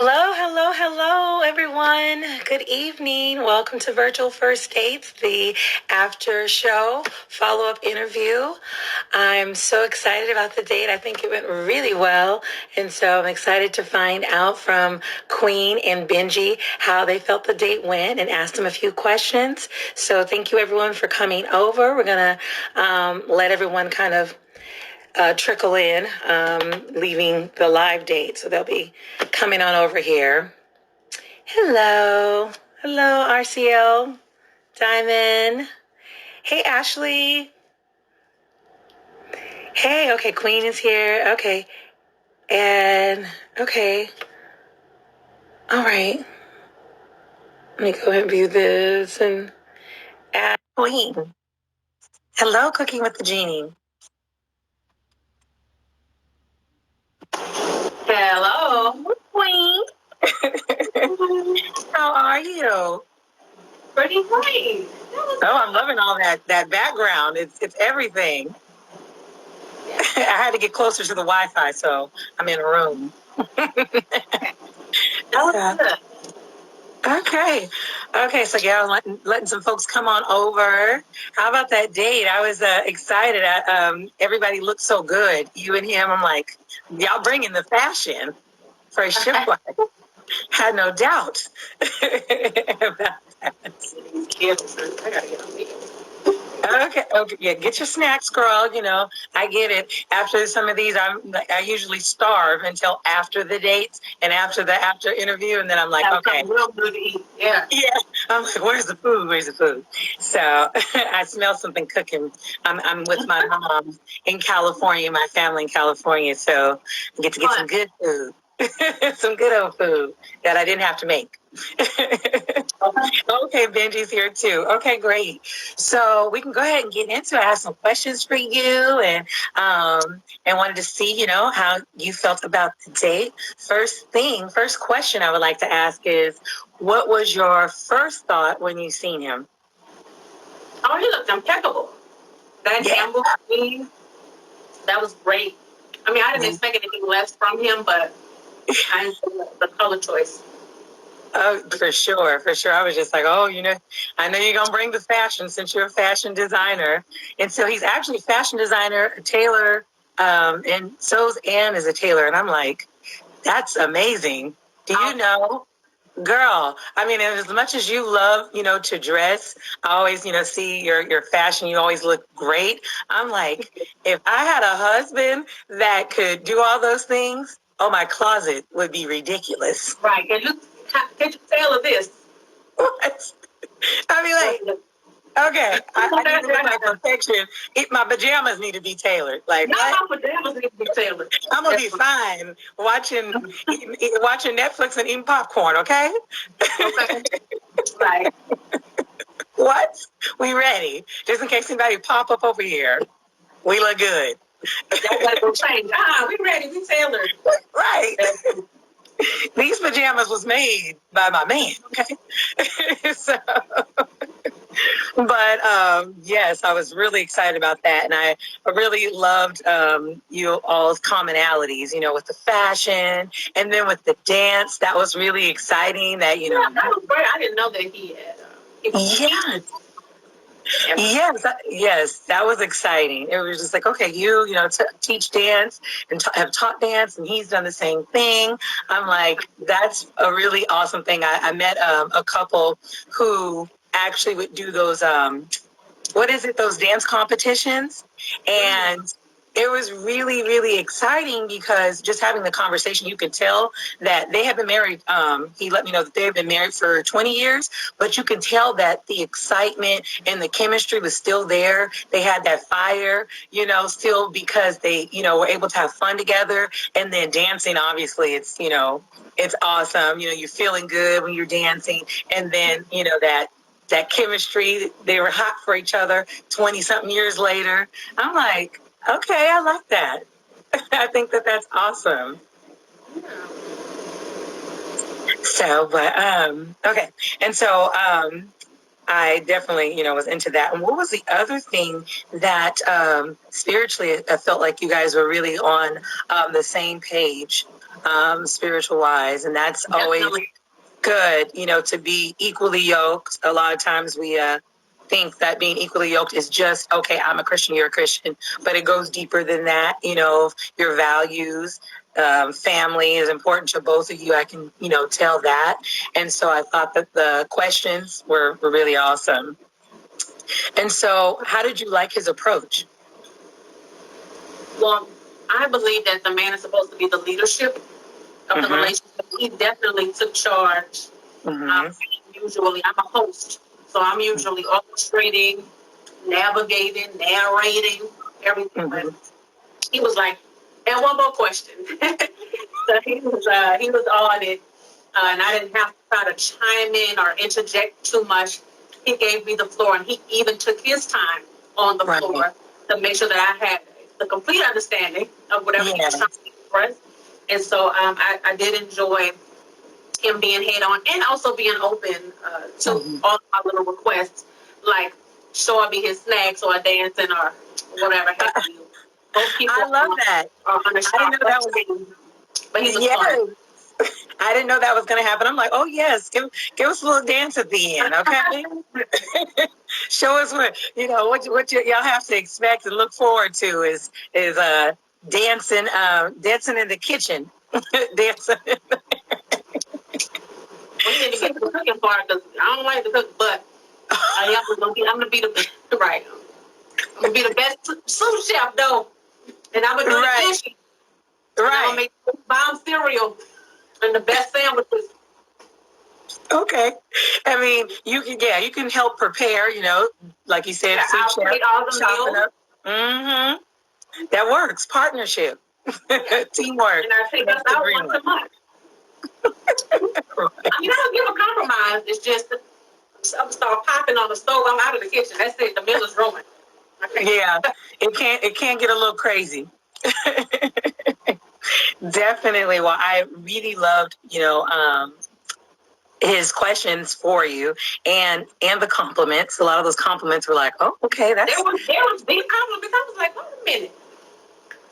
Hello, hello, hello, everyone. Good evening. Welcome to Virtual First Dates, the after show follow up interview. I'm so excited about the date. I think it went really well. And so I'm excited to find out from Queen and Benji how they felt the date went and ask them a few questions. So thank you, everyone, for coming over. We're going to let everyone kind of trickle in, leaving the live date. So they'll be coming on over here. Hello. Hello, RCL. Diamond. Hey, Ashley. Hey, okay, Queen is here. Okay. And, okay. All right. Let me go ahead and view this and add Queen. Hello, Cooking with the Genie. Hello, Queen. How are you? Pretty great. Oh, I'm loving all that background. It's everything. I had to get closer to the Wi-Fi, so I'm in a room. Okay. Okay, so yeah, letting some folks come on over. How about that date? I was excited. Everybody looked so good. You and him, I'm like, y'all bringing the fashion for a shipwreck. Had no doubt about that. I gotta get on these. Okay, yeah, get your snacks, girl. I get it. After some of these, I usually starve until after the dates and after the after interview, and then I'm like, okay, real good to eat. Yeah, yeah. I'm like, where's the food? Where's the food? So I smell something cooking. I'm with my mom in California, my family in California, so I get to get some good food. Some good old food that I didn't have to make. Okay, Benji's here too. Okay, great. So we can go ahead and get into it. I have some questions for you, and wanted to see, how you felt about the date. First question I would like to ask is, what was your first thought when you seen him? Oh, he looked impeccable. That Campbell queen, that was great. I mean, I didn't expect anything less from him, but I enjoyed the color choice. Oh, for sure, for sure. I was just like, oh, I know you're gonna bring the fashion since you're a fashion designer, and so he's actually a fashion designer, a tailor, and so's Ann is a tailor, and I'm like, that's amazing. Do you know, girl? I mean, as much as you love, to dress, I always, see your fashion. You always look great. I'm like, if I had a husband that could do all those things, oh, my closet would be ridiculous. Right, and look, can you tell of this? What? I mean, like, okay, I need to look like perfection. My pajamas need to be tailored. Like, no, what? My pajamas need to be tailored. I'm gonna be fine watching Netflix and eating popcorn. Okay. Okay. Right. What? We ready? Just in case anybody pop up over here. We look good. Y'all gotta go change. We ready. We tailored. Right. These pajamas was made by my man. Okay. So. But yes, I was really excited about that, and I really loved you all's commonalities. With the fashion, and then with the dance. That was really exciting. That Yeah, that was great. I didn't know that he had. Yeah. Yes, that was exciting. It was just like, okay, teach dance and have taught dance, and he's done the same thing. I'm like, that's a really awesome thing. I met a couple who actually would do those, those dance competitions, and it was really, really exciting because just having the conversation, you could tell that they have been married. He let me know that they have been married for 20 years, but you could tell that the excitement and the chemistry was still there. They had that fire, still because they, were able to have fun together. And then dancing, obviously, it's awesome. You're feeling good when you're dancing. And then, that chemistry, they were hot for each other 20 something years later. I'm like, okay, I like that. I think that that's awesome. So, but, okay. And so, I definitely, was into that. And what was the other thing that spiritually I felt like you guys were really on the same page, spiritual wise, and that's definitely always good, to be equally yoked. A lot of times we think that being equally yoked is just, okay, I'm a Christian, you're a Christian, but it goes deeper than that, your values. Family is important to both of you. I can, tell that. And so I thought that the questions were really awesome. And so how did you like his approach? Well, I believe that the man is supposed to be the leadership of the relationship. He definitely took charge. Usually, I'm a host, so I'm usually orchestrating, navigating, narrating, everything. But he was like, and one more question. So he was on it, and I didn't have to try to chime in or interject too much. He gave me the floor, and he even took his time on the floor to make sure that I had the complete understanding of whatever he was trying to express. And so I did enjoy him being head on and also being open to all my little requests, like showing me his snacks or dancing or whatever. I love that. I didn't know that was, but he was fun. I didn't know that was going to happen. I'm like, oh yes, give us a little dance at the end, okay? Show us what y'all have to expect and look forward to is dancing in the kitchen, dancing. We need to get to the cooking part because I don't like to cook, but I'm gonna be the best. Right. I'm gonna be the best sous chef though, and I'm gonna do the dishes. Right. I'm gonna make bomb cereal and the best sandwiches. Okay. I mean, you can help prepare, like you said, sous chef, chopping up. That works. Partnership. Teamwork. And I think that's out once a month. I mean, I don't give a compromise. It's just I'm start popping on the stove. I'm out of the kitchen. That's it. The meal is ruined. Yeah, it can't get a little crazy. Definitely. Well, I really loved, his questions for you and the compliments. A lot of those compliments were like, oh, okay, that's. There was big compliments. I was like, wait a minute.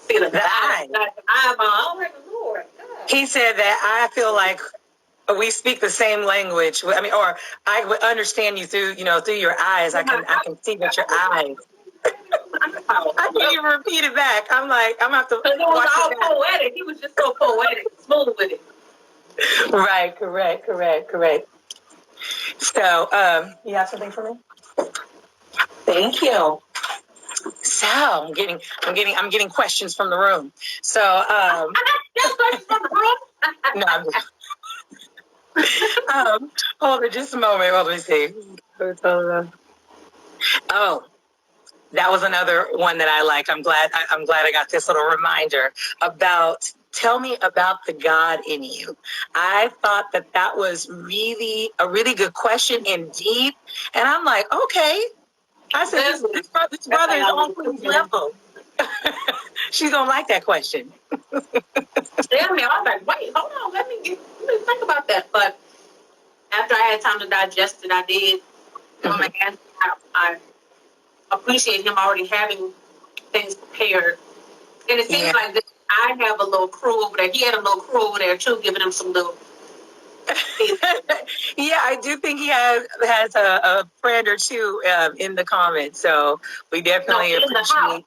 See the eye. The eyeball. Oh my Lord. God. He said that I feel like we speak the same language. I mean, or I would understand you through your eyes. I can see with your eyes. I can't even repeat it back. I'm like, I'm gonna have to. Because it was all poetic. He was just so poetic, smooth with it. Right. Correct. So, you have something for me? Thank you. So I'm getting questions from the room. So questions from the room? No, I'm just hold on just a moment. Let me see. Oh, that was another one that I liked. I'm glad I got this little reminder about. Tell me about the God in you. I thought that was really a really good question and deep. And I'm like, okay. I said, this brother is on Queen's level. She's gonna like that question. Tell me, I was like, wait, hold on, let me think about that. But after I had time to digest it, I did. I appreciate him already having things prepared. And it seems like I have a little crew over there. He had a little crew over there too, giving him some little. Yeah, I do think he has a friend or two in the comments. So we definitely appreciate.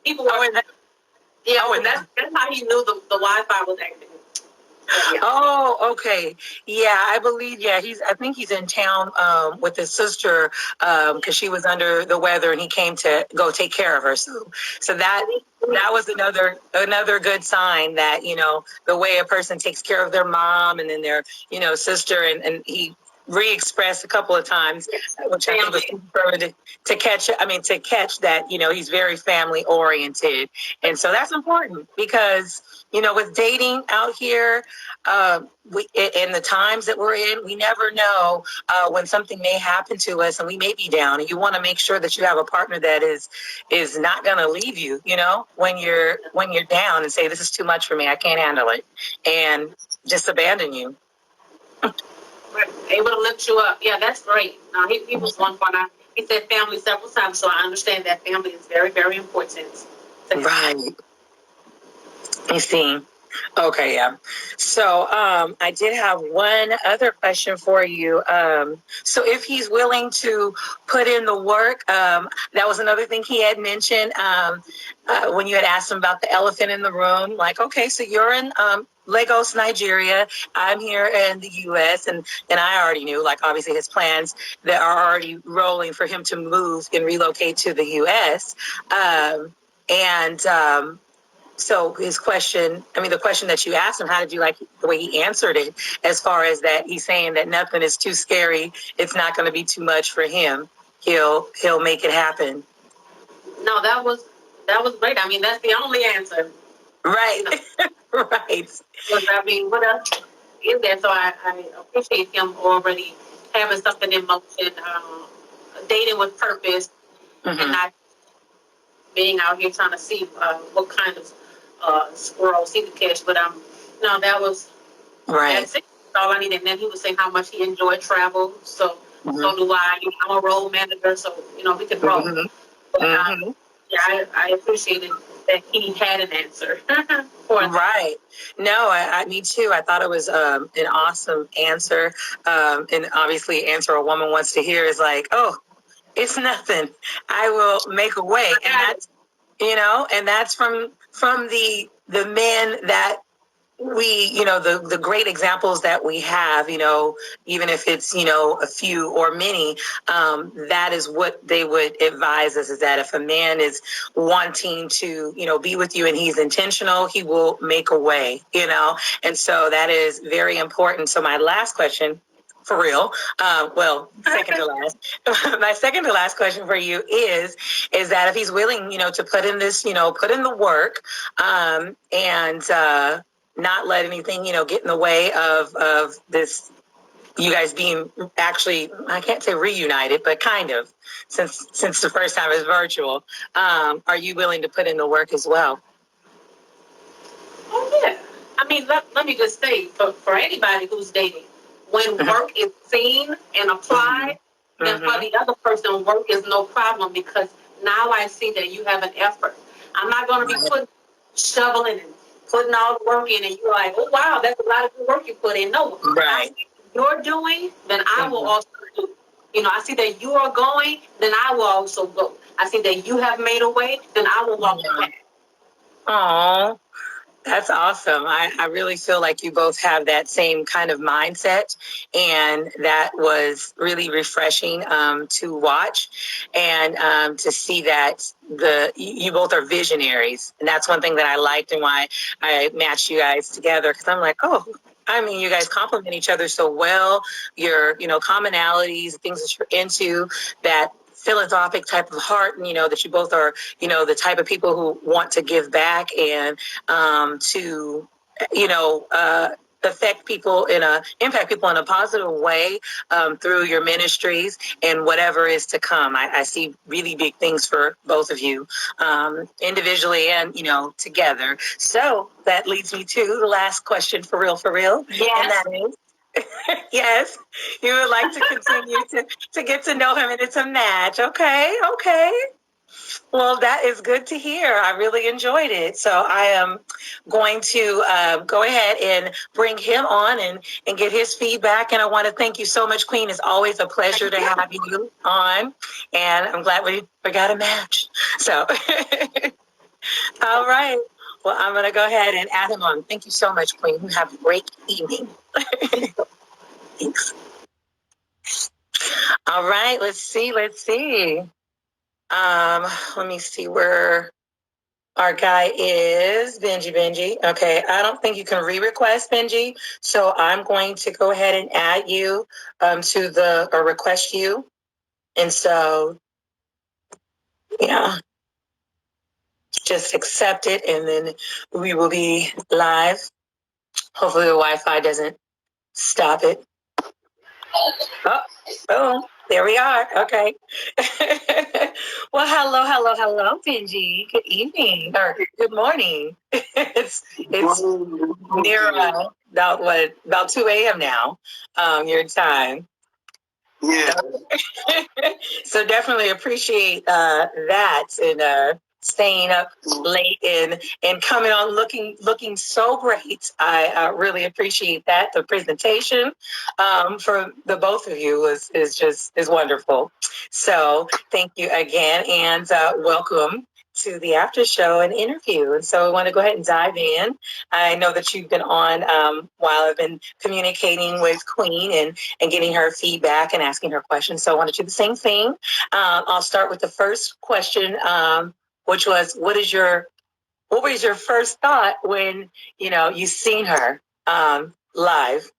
People were that's how he knew the Wi-Fi was active. Yeah. Oh, okay. Yeah, I believe. Yeah, I think he's in town with his sister because she was under the weather, and he came to go take care of her. So that was another good sign that the way a person takes care of their mom and then their sister, and he re-expressed a couple of times, which I think was important to catch. I mean, to catch that he's very family oriented, and so that's important because with dating out here, we in the times that we're in, we never know when something may happen to us, and we may be down. And you want to make sure that you have a partner that is not going to leave you, when you're down and say, "This is too much for me. I can't handle it," and just abandon you. able to lift you up. Yeah, that's great. He was one part. He said family several times, so I understand that family is very, very important. Right. You see. Okay, yeah. So I did have one other question for you. So if he's willing to put in the work, that was another thing he had mentioned when you had asked him about the elephant in the room. Like, okay, so you're in Lagos, Nigeria. I'm here in the U.S. and I already knew, like, obviously his plans that are already rolling for him to move and relocate to the U.S. So his question, the question that you asked him, how did you like the way he answered it? As far as that, he's saying that nothing is too scary. It's not going to be too much for him. He'll make it happen. No, that was great. I mean, that's the only answer. Right. Right. I mean, what else is there? So I appreciate him already having something in motion, dating with purpose, and not being out here trying to see what kind of squirrels he could catch. But no, that was right. That's it. All I needed. And then he was saying how much he enjoyed travel. So so do I. I'm a role manager, so we could roll. But, yeah, I appreciated that he had an answer for that. Right. No, me too. I thought it was an awesome answer. And obviously, answer a woman wants to hear is like, oh, it's nothing. I will make a way. And that's, and that's from the men that we, the great examples that we have, even if it's, a few or many, that is what they would advise us, is that if a man is wanting to, be with you and he's intentional, he will make a way, and so that is very important. So my last question, for real. Second to last. My second to last question for you is that if he's willing, to put in this, put in the work, and not let anything, get in the way of this, you guys being actually, I can't say reunited, but kind of, since the first time is virtual. Are you willing to put in the work as well? Oh, yeah. I mean, let me just say, for anybody who's dating, when work is seen and applied, then for the other person, work is no problem, because now I see that you have an effort. I'm not going to be shoveling and putting all the work in, and you're like, oh, wow, that's a lot of good work you put in. No, I see you're doing, then I will also do. I see that you are going, then I will also go. I see that you have made a way, then I will walk the path. Oh, that's awesome. I really feel like you both have that same kind of mindset, and that was really refreshing to watch, and to see that you both are visionaries, and that's one thing that I liked and why I matched you guys together, because I'm like, oh, you guys complement each other so well. Your, commonalities, things that you're into, that philanthropic type of heart, and that you both are, the type of people who want to give back and to, impact people in a positive way through your ministries and whatever is to come. I see really big things for both of you, individually and together. So that leads me to the last question, for real. Yes. And that is, yes, you would like to continue to get to know him, and it's a match. Okay. Well, that is good to hear. I really enjoyed it. So I am going to go ahead and bring him on and get his feedback. And I want to thank you so much, Queen. It's always a pleasure to have you on. And I'm glad we got a match. So, all right. Well, I'm going to go ahead and add him on. Thank you so much, Queen. Have a great evening. Thanks. All right. Let's see. Let me see where our guy is. Benji. Okay, I don't think you can re-request, Benji. So I'm going to go ahead and add you or request you. And so, yeah, just accept it, and then we will be live. Hopefully the Wi-Fi doesn't stop it. Oh, boom. There we are. Okay. Well, hello, Benji. Good evening or good morning. It's near about 2 a.m. now, your time. Yeah. So definitely appreciate that and staying up late and coming on looking so great. I really appreciate that. The presentation for the both of you is wonderful. So thank you again and welcome to the after show and interview. And so I want to go ahead and dive in. I know that you've been on while I've been communicating with Queen and getting her feedback and asking her questions. So I want to do the same thing. I'll start with the first question, which was, what was your first thought when you seen her live?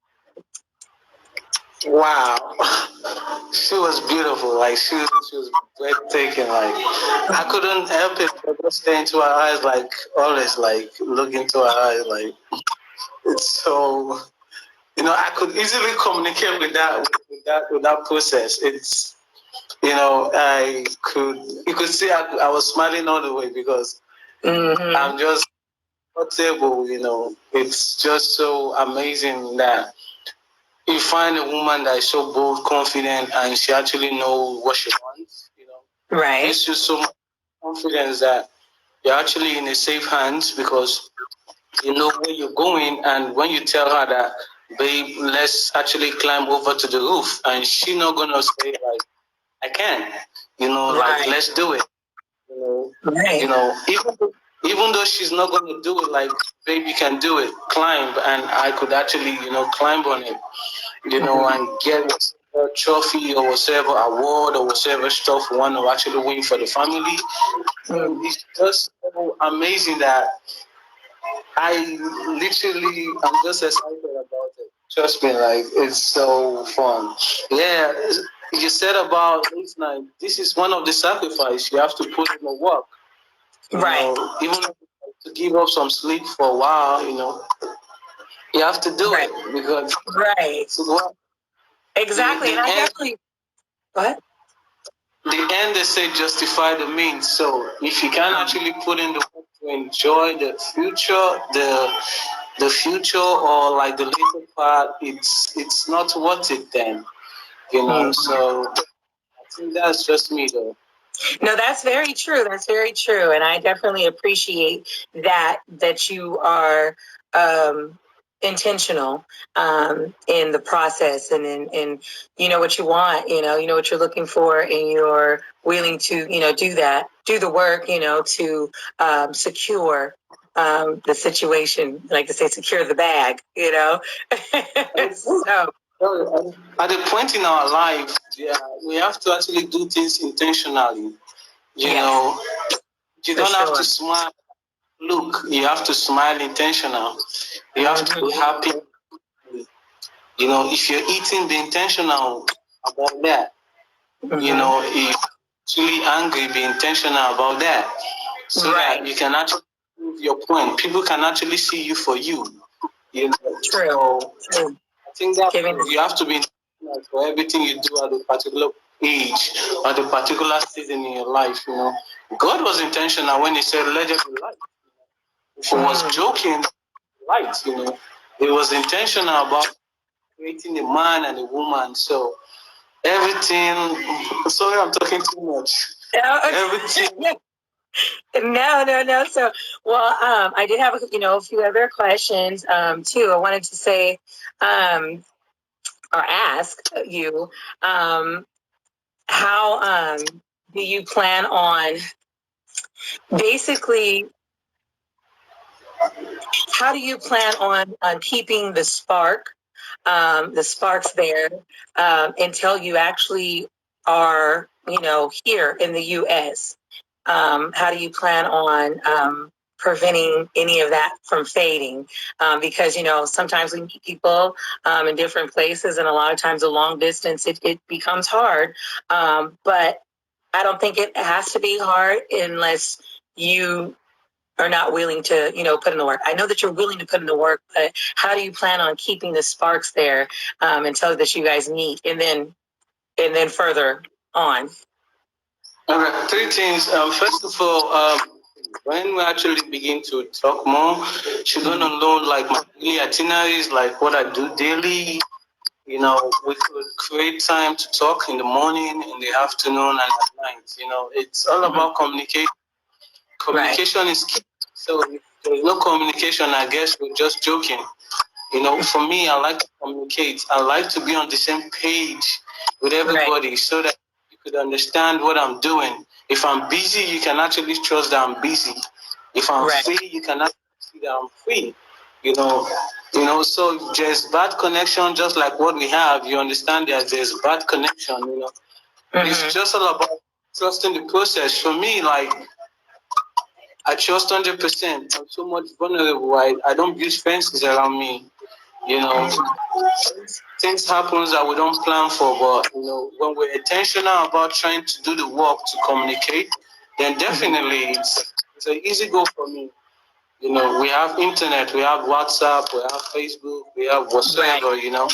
Wow. She was beautiful. Like she was breathtaking. Like I couldn't help it but just stare into her eyes, like always, like look into her eyes, like it's so. I could easily communicate with that process. It's you could see I was smiling all the way because I'm just comfortable. It's just so amazing that you find a woman that is so bold, confident, and she actually knows what she wants. Right. It gives you so much confidence that you're actually in a safe hands because you know where you're going, and when you tell her that, babe, let's actually climb over to the roof, and she's not gonna say like, I can't. Like let's do it. Right. Even though she's not gonna do it, like, babe, you can do it. Climb, and I could actually, climb on it. And get whatever trophy or whatever award or whatever stuff we want to actually win for the family. So it's just so amazing that I'm just excited about it. Trust me, like, it's so fun. Yeah, you said about this night, this is one of the sacrifices you have to put in the work. Even to give up some sleep for a while, you have to do it because Exactly. And I definitely what? The end, they say, justify the means. So if you can actually put in the work to enjoy the future or like the later part, it's not worth it then. So I think that's just me though. No, that's very true. That's very true. And I definitely appreciate that you are intentional in the process and in you know what you want, you know what you're looking for, and you're willing to, do the work, to secure the situation, like to say, secure the bag, so at the point in our life, we have to actually do things intentionally. You don't have to smile. Look, you have to smile intentional. You have to be happy. If you're eating, be intentional about that. If you're actually angry, be intentional about that. So that you can actually prove your point. People can actually see you for you. True. So I think that you have to be intentional for everything you do at a particular age, at a particular season in your life. God was intentional when He said, "Let there be light." If He was joking, light. He was intentional about creating a man and a woman. So everything. Sorry, I'm talking too much. Everything. No. So, well, I did have a few other questions too. I wanted to say or ask you how do you plan on basically? How do you plan on keeping the sparks there until you actually are, here in the U.S.? How do you plan on preventing any of that from fading? Because, sometimes we meet people in different places, and a lot of times a long distance, it becomes hard. But I don't think it has to be hard unless you or not willing to, put in the work? I know that you're willing to put in the work, but how do you plan on keeping the sparks there until that you guys meet and then further on? All right, three things. First of all, when we actually begin to talk more, she's gonna know like my daily itineraries, like what I do daily. We could create time to talk in the morning, in the afternoon, and at night. It's all about communication. Communication is key. So if there's no communication, I guess we're just joking. For me, I like to communicate. I like to be on the same page with everybody so that you could understand what I'm doing. If I'm busy, you can actually trust that I'm busy. If I'm free, you can actually see that I'm free. So if there's bad connection, just like what we have, you understand that there's bad connection. It's just all about trusting the process. For me, like, I trust 100%. I'm so much vulnerable. I don't build fences around me. Things happens that we don't plan for, but when we're intentional about trying to do the work to communicate, then definitely it's an easy goal for me. We have internet, we have WhatsApp, we have Facebook, we have whatsoever. So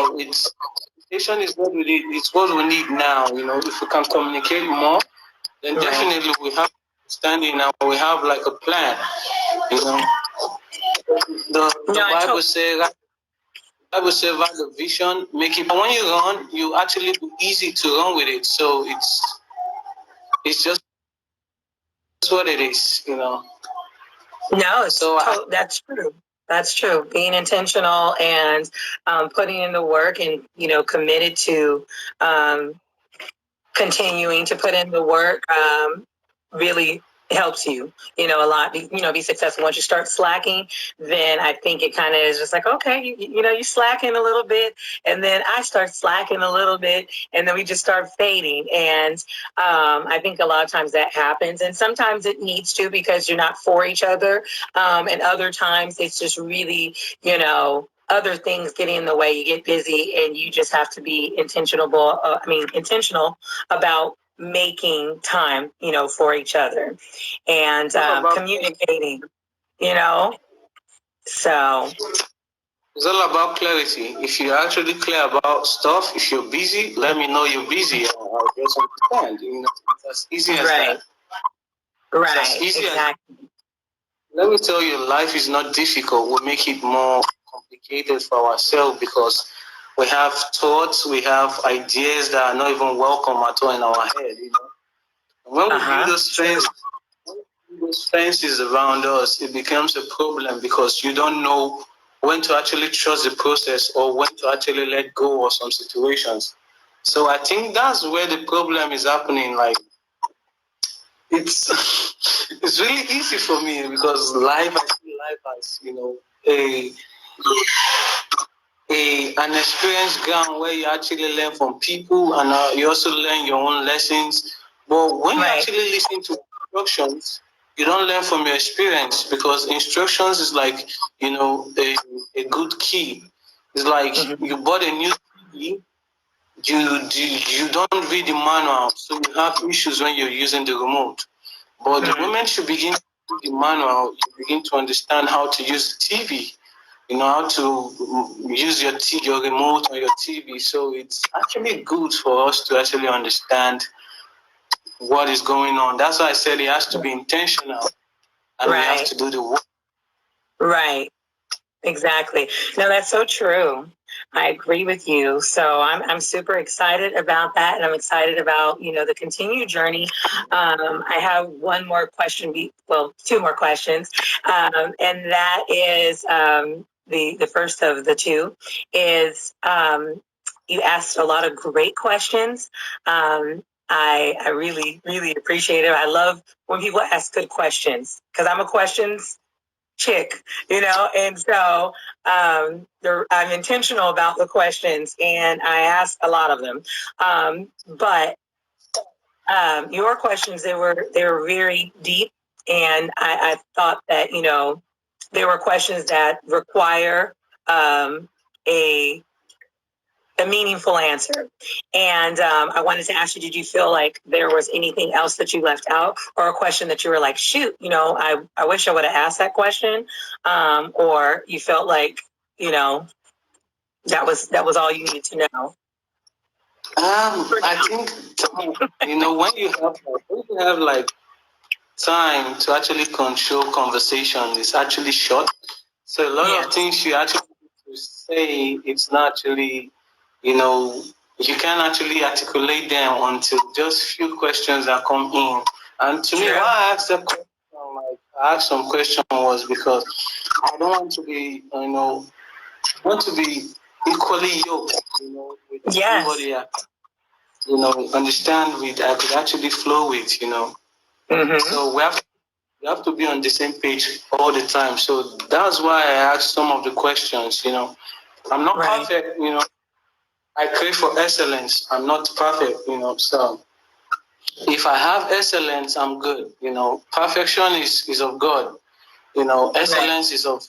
communication is what we need. It's what we need now. If we can communicate more, then definitely we have understanding now. We have like a plan. The Bible says. I would say about the vision, make it. When you run, you actually be easy to run with it. So it's just what it is. No, that's true. That's true. Being intentional and putting in the work and committed to continuing to put in the work really helps you, a lot, be successful. Once you start slacking, then I think it kind of is just like, okay, you slacking a little bit, and then I start slacking a little bit, and then we just start fading. And I think a lot of times that happens, and sometimes it needs to because you're not for each other, and other times it's just really, other things getting in the way. You get busy, and you just have to be intentional about making time, for each other and communicating, so. It's all about clarity. If you're actually clear about stuff, if you're busy, let me know you're busy. I'll just understand. It's as easy as that. Right, as easy exactly. Let me tell you, life is not difficult. We make it more complicated for ourselves because we have thoughts, we have ideas that are not even welcome at all in our head. When we build those fences around us, it becomes a problem because you don't know when to actually trust the process or when to actually let go of some situations. So I think that's where the problem is happening. Like, it's it's really easy for me because I see life as an experience ground where you actually learn from people and you also learn your own lessons. But when you actually listen to instructions, you don't learn from your experience because instructions is like a good key. It's like you bought a new key. You don't read the manual, so you have issues when you're using the remote. But the moment you begin to read the manual, you begin to understand how to use the TV. How to use your remote or your TV. So it's actually good for us to actually understand what is going on. That's why I said it has to be intentional, and we have to do the work. Right. Exactly. No, that's so true. I agree with you. So I'm super excited about that, and I'm excited about the continued journey. I have one more question. Two more questions, and that is the first of the two is you asked a lot of great questions. I really really appreciate it. I love when people ask good questions because I'm a questions chick, and so I'm intentional about the questions and I ask a lot of them. But your questions, they were very deep, and I thought that they were questions that require a a meaningful answer. And I wanted to ask you, did you feel like there was anything else that you left out, or a question that you were like, shoot, I wish I would have asked that question, or you felt like, that was all you needed to know? I think when you have like time to actually control conversation, it's actually short. So a lot of things you actually need to say, it's not actually, you can't actually articulate them until just few questions that come in. And to me, why I asked that question, I asked some question was because I don't want to be, want to be equally yoked, with everybody. Understand with, I could actually flow with, Mm-hmm. So we have to be on the same page all the time. So that's why I asked some of the questions, I'm not perfect, I pray for excellence. I'm not perfect, so if I have excellence, I'm good. Perfection is of God. Excellence is of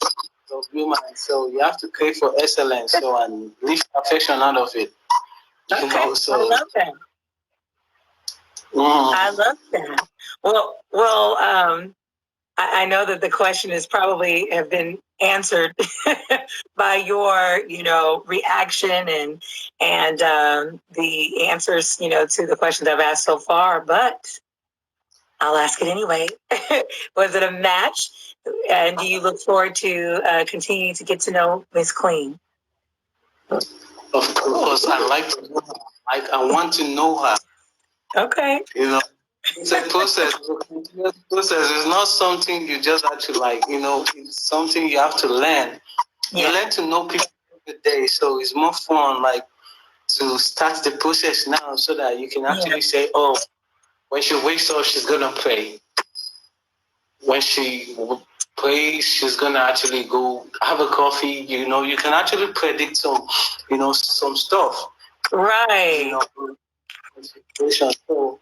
human. So you have to pray for excellence. So and leave perfection out of it. Okay. I love that. I love that. Well, I know that the question is probably have been answered by your, reaction and the answers, to the questions I've asked so far, but I'll ask it anyway. Was it a match? And do you look forward to continuing to get to know Miss Queen? Of course, I like to know her. I want to know her. Okay. It's a process. It's a continuous process. It's not something you just have to it's something you have to learn. You learn to know people every day, so it's more fun, to start the process now so that you can actually say, oh, when she wakes up, she's going to pray. When she prays, she's going to actually go have a coffee. You can actually predict some stuff. Right. So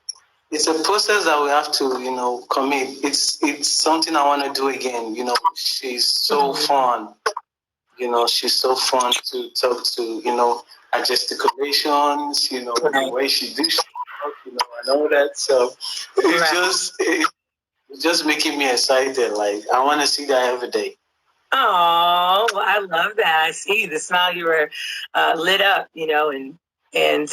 it's a process that we have to, commit. It's something I want to do again. She's so fun. She's so fun to talk to, her gesticulations, the way she does stuff, and all that. So it's just making me excited. Like, I want to see that every day. Oh, well, I love that. I see the smile. You were lit up, and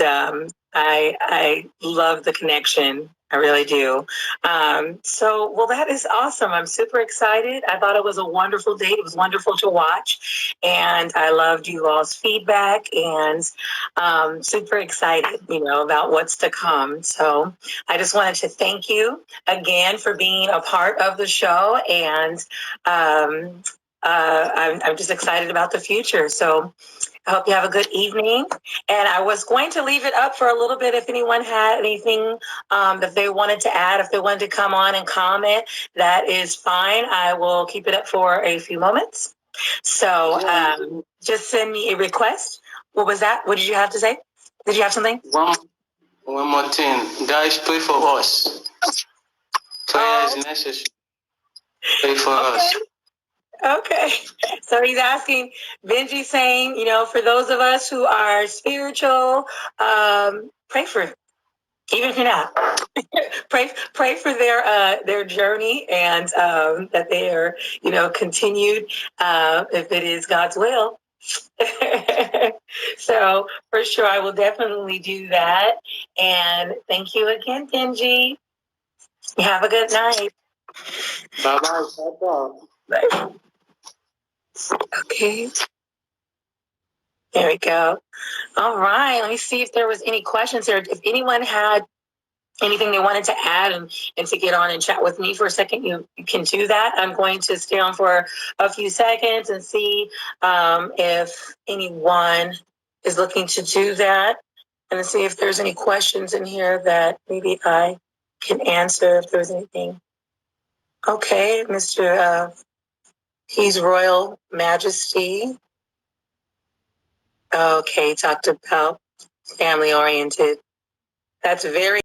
I love the connection. I really do. Well, that is awesome. I'm super excited. I thought it was a wonderful date. It was wonderful to watch, and I loved you all's feedback, and super excited, about what's to come. So I just wanted to thank you again for being a part of the show, and I'm just excited about the future. So I hope you have a good evening. And I was going to leave it up for a little bit if anyone had anything that they wanted to add, if they wanted to come on and comment, that is fine. I will keep it up for a few moments. So just send me a request. What was that? What did you have to say? Did you have something? One more thing. Guys, pray for us. Prayer is necessary. Pray for us. Okay. So he's asking, Benji saying, for those of us who are spiritual, pray for it. Even if you're not, pray for their journey, and that they are, continued, if it is God's will. So for sure, I will definitely do that. And thank you again, Benji. Have a good night. Bye-bye. Bye. Okay. There we go. All right. Let me see if there was any questions here. If anyone had anything they wanted to add and to get on and chat with me for a second, you can do that. I'm going to stay on for a few seconds and see if anyone is looking to do that, and see if there's any questions in here that maybe I can answer if there's anything. Okay, Mr. He's Royal Majesty. Okay, talked about family oriented. That's very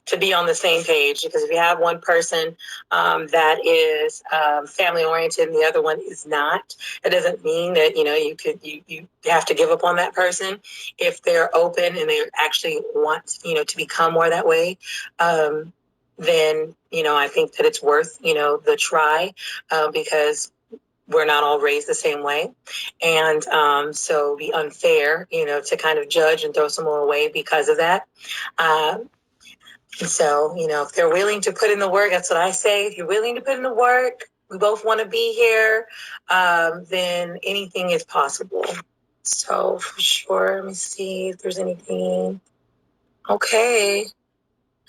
to be on the same page, because if you have one person that is family oriented and the other one is not, it doesn't mean that you have to give up on that person. If they're open and they actually want to become more that way, then I think that it's worth the try, because we're not all raised the same way. And so it'd be unfair, to kind of judge and throw someone away because of that. And so, if they're willing to put in the work, that's what I say. If you're willing to put in the work, we both want to be here, then anything is possible. So for sure, let me see if there's anything. Okay.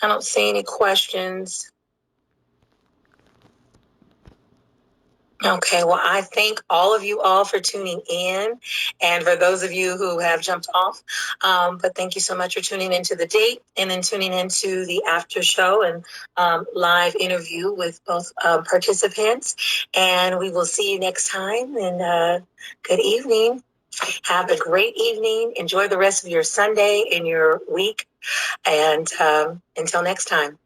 I don't see any questions. Okay, well, I thank all of you all for tuning in, and for those of you who have jumped off, but thank you so much for tuning into the date and then tuning into the after show and live interview with both participants. And we will see you next time, and good evening. Have a great evening. Enjoy the rest of your Sunday and your week, and until next time.